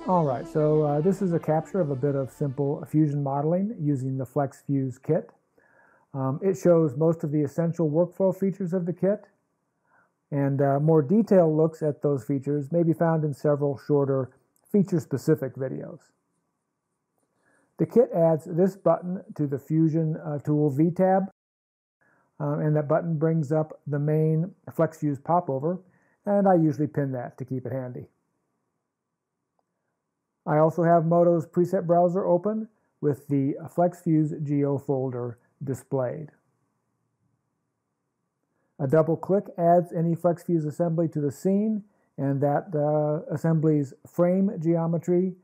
Alright, so this is a capture of a bit of simple fusion modeling using the FlexFuse kit. It shows most of the essential workflow features of the kit, and more detailed looks at those features may be found in several shorter feature-specific videos. The kit adds this button to the Fusion Tool V tab, and that button brings up the main FlexFuse popover, and I usually pin that to keep it handy. I also have MODO's preset browser open with the FlexFuse Geo folder displayed. A double click adds any FlexFuse assembly to the scene, and that assembly's frame geometry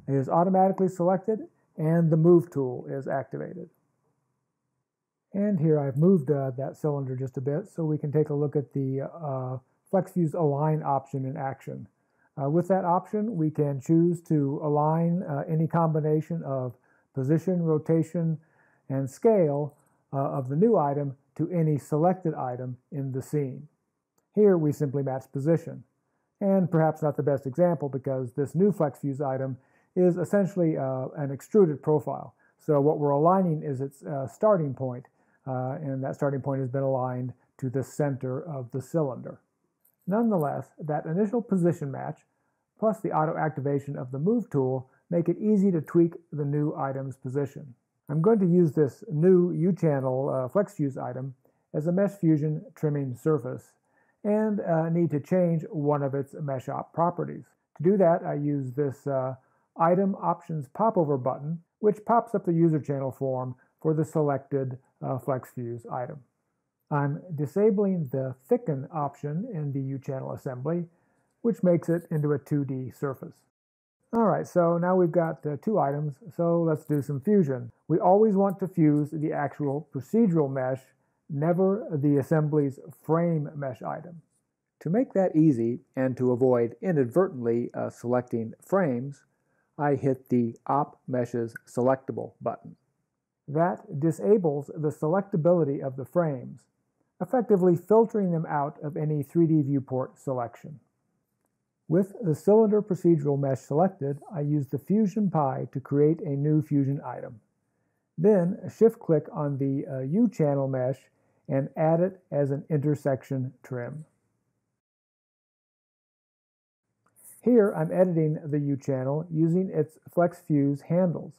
is automatically selected and the Move tool is activated. And here I've moved that cylinder just a bit so we can take a look at the FlexFuse Align option in action. With that option, we can choose to align any combination of position, rotation, and scale of the new item to any selected item in the scene. Here we simply match position. And perhaps not the best example because this new FlexFuse item is essentially an extruded profile. So what we're aligning is its starting point, and that starting point has been aligned to the center of the cylinder. Nonetheless, that initial position match plus the auto activation of the Move tool make it easy to tweak the new item's position. I'm going to use this new U-channel FlexFuse item as a mesh fusion trimming surface and need to change one of its mesh op properties. To do that, I use this Item Options Popover button, which pops up the user channel form for the selected FlexFuse item. I'm disabling the Thicken option in the U-channel assembly, which makes it into a 2D surface. Alright, so now we've got two items, so let's do some fusion. We always want to fuse the actual procedural mesh, never the assembly's frame mesh item. To make that easy and to avoid inadvertently selecting frames, I hit the Op Meshes Selectable button. That disables the selectability of the frames, effectively filtering them out of any 3D viewport selection. With the cylinder procedural mesh selected, I use the Fusion Pi to create a new fusion item. Then shift-click on the U-channel mesh and add it as an intersection trim. Here I'm editing the U-channel using its FlexFuse handles.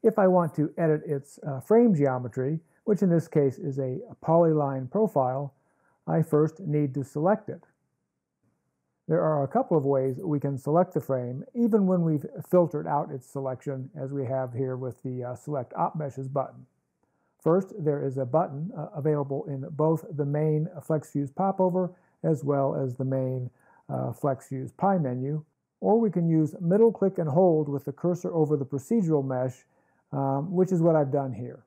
If I want to edit its frame geometry, which in this case is a polyline profile, I first need to select it. There are a couple of ways we can select the frame, even when we've filtered out its selection, as we have here with the Select Op Meshes button. First, there is a button available in both the main FlexFuse popover as well as the main FlexFuse Pi menu, or we can use middle click and hold with the cursor over the procedural mesh, which is what I've done here.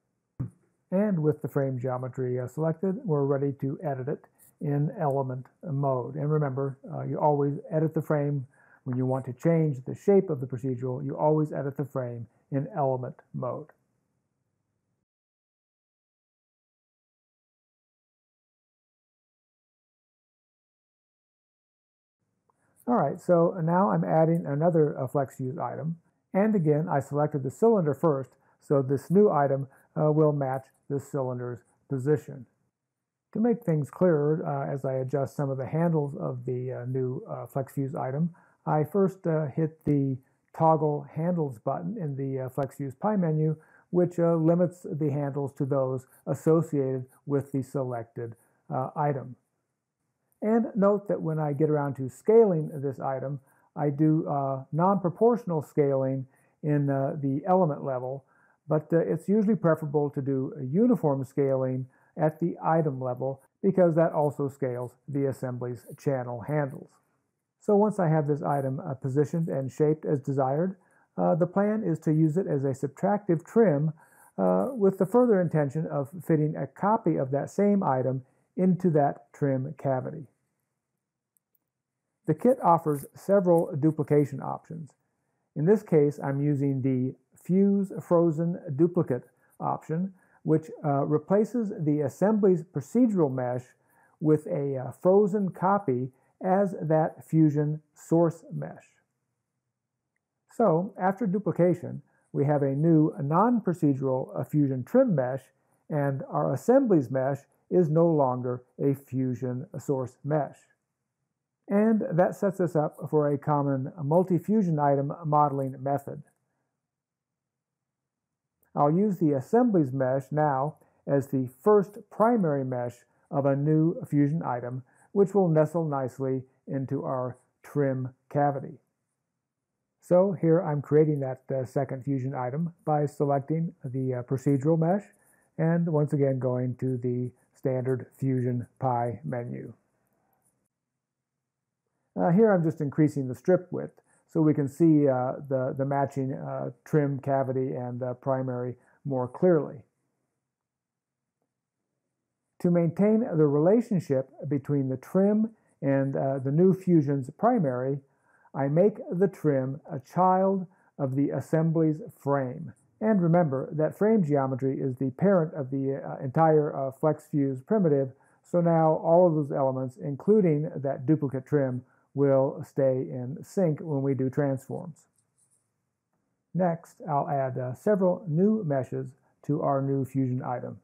And with the frame geometry selected, we're ready to edit it in element mode. And remember, you always edit the frame when you want to change the shape of the procedural. You always edit the frame in element mode. Alright, so now I'm adding another FlexFuse item. And again, I selected the cylinder first, so this new item will match the cylinder's position. To make things clearer, as I adjust some of the handles of the new FlexFuse item, I first hit the Toggle Handles button in the FlexFuse Pi menu, which limits the handles to those associated with the selected item. And note that when I get around to scaling this item, I do non-proportional scaling in the element level, but it's usually preferable to do a uniform scaling at the item level because that also scales the assembly's channel handles. So once I have this item positioned and shaped as desired, the plan is to use it as a subtractive trim with the further intention of fitting a copy of that same item into that trim cavity. The kit offers several duplication options. In this case, I'm using the Fuse Frozen Duplicate option, which replaces the assembly's procedural mesh with a frozen copy as that fusion source mesh. So after duplication, we have a new non-procedural fusion trim mesh, and our assemblies mesh is no longer a fusion source mesh. And that sets us up for a common multi-fusion item modeling method. I'll use the assemblies mesh now as the first primary mesh of a new fusion item, which will nestle nicely into our trim cavity. So here I'm creating that second fusion item by selecting the procedural mesh and once again going to the standard Fusion Pie menu. Here I'm just increasing the strip width so we can see the matching trim cavity and primary more clearly. To maintain the relationship between the trim and the new fusion's primary, I make the trim a child of the assembly's frame. And remember that frame geometry is the parent of the entire FlexFuse primitive, so now all of those elements, including that duplicate trim, will stay in sync when we do transforms. Next, I'll add several new meshes to our new fusion item.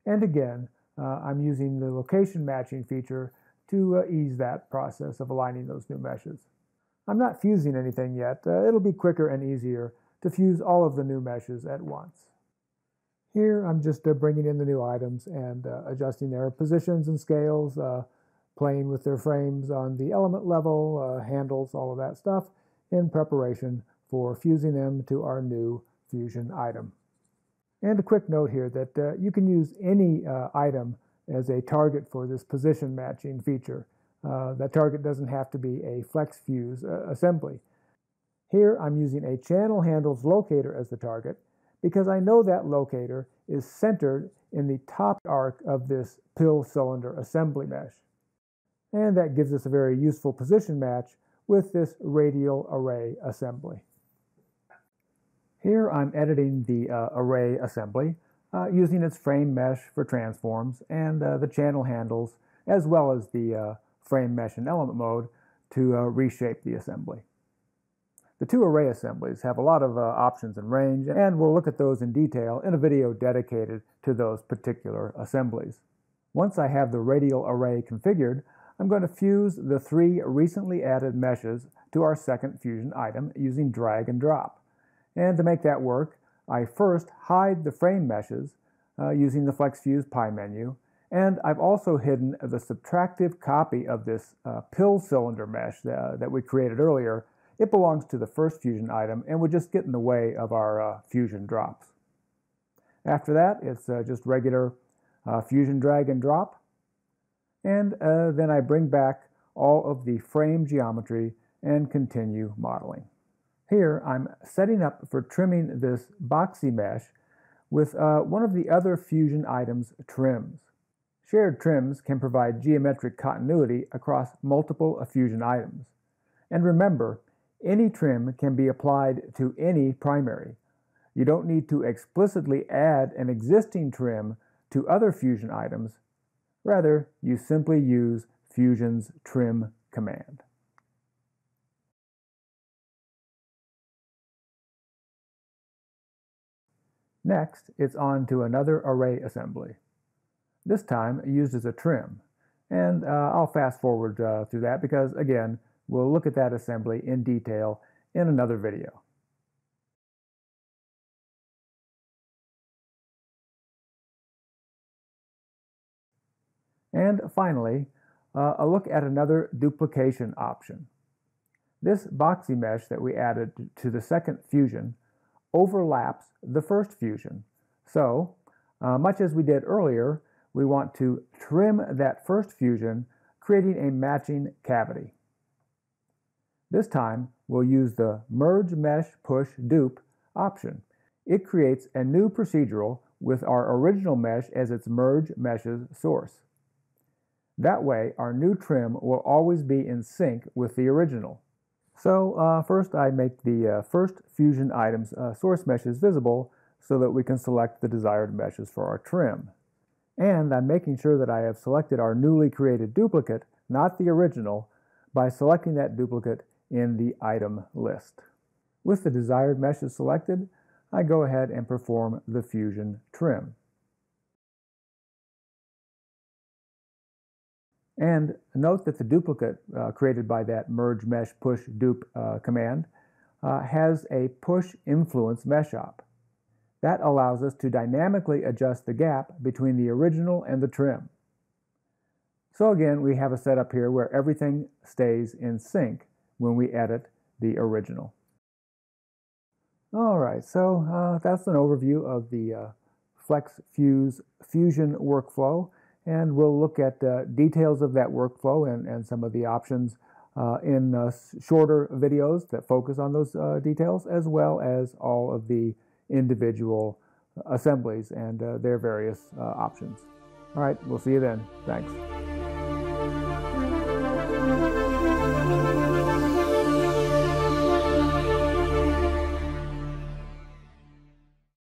And again, I'm using the location matching feature to ease that process of aligning those new meshes. I'm not fusing anything yet. It'll be quicker and easier to fuse all of the new meshes at once. Here I'm just bringing in the new items and adjusting their positions and scales, playing with their frames on the element level, handles, all of that stuff, in preparation for fusing them to our new fusion item. And a quick note here that you can use any item as a target for this position matching feature. That target doesn't have to be a FlexFuse assembly. Here I'm using a channel handles locator as the target because I know that locator is centered in the top arc of this pill cylinder assembly mesh. And that gives us a very useful position match with this radial array assembly. Here I'm editing the array assembly using its frame mesh for transforms and the channel handles as well as the frame mesh in element mode to reshape the assembly. The two array assemblies have a lot of options and range, and we'll look at those in detail in a video dedicated to those particular assemblies. Once I have the radial array configured, I'm going to fuse the three recently added meshes to our second fusion item using drag and drop. And to make that work, I first hide the frame meshes using the FlexFuse Pie menu, and I've also hidden the subtractive copy of this pill cylinder mesh that we created earlier. It belongs to the first fusion item and would just get in the way of our fusion drops. After that, it's just regular fusion drag and drop. And then I bring back all of the frame geometry and continue modeling. Here I'm setting up for trimming this boxy mesh with one of the other fusion items trims. Shared trims can provide geometric continuity across multiple fusion items. And remember, any trim can be applied to any primary. You don't need to explicitly add an existing trim to other fusion items. Rather, you simply use Fusion's trim command. Next, it's on to another array assembly. This time used as a trim. And I'll fast forward through that because, again, we'll look at that assembly in detail in another video. And finally, a look at another duplication option. This boxy mesh that we added to the second fusion overlaps the first fusion. So, much as we did earlier, we want to trim that first fusion, creating a matching cavity. This time, we'll use the Merge Mesh Push Dupe option. It creates a new procedural with our original mesh as its merge meshes source. That way, our new trim will always be in sync with the original. So first I make the first fusion item's source meshes visible so that we can select the desired meshes for our trim. And I'm making sure that I have selected our newly created duplicate, not the original, by selecting that duplicate in the item list. With the desired meshes selected, I go ahead and perform the fusion trim. And note that the duplicate created by that merge mesh push dupe command has a push influence mesh op. That allows us to dynamically adjust the gap between the original and the trim. So again, we have a setup here where everything stays in sync when we edit the original. All right, so that's an overview of the FlexFuse fusion workflow, and we'll look at details of that workflow and some of the options in shorter videos that focus on those details, as well as all of the individual assemblies and their various options. All right, we'll see you then. Thanks.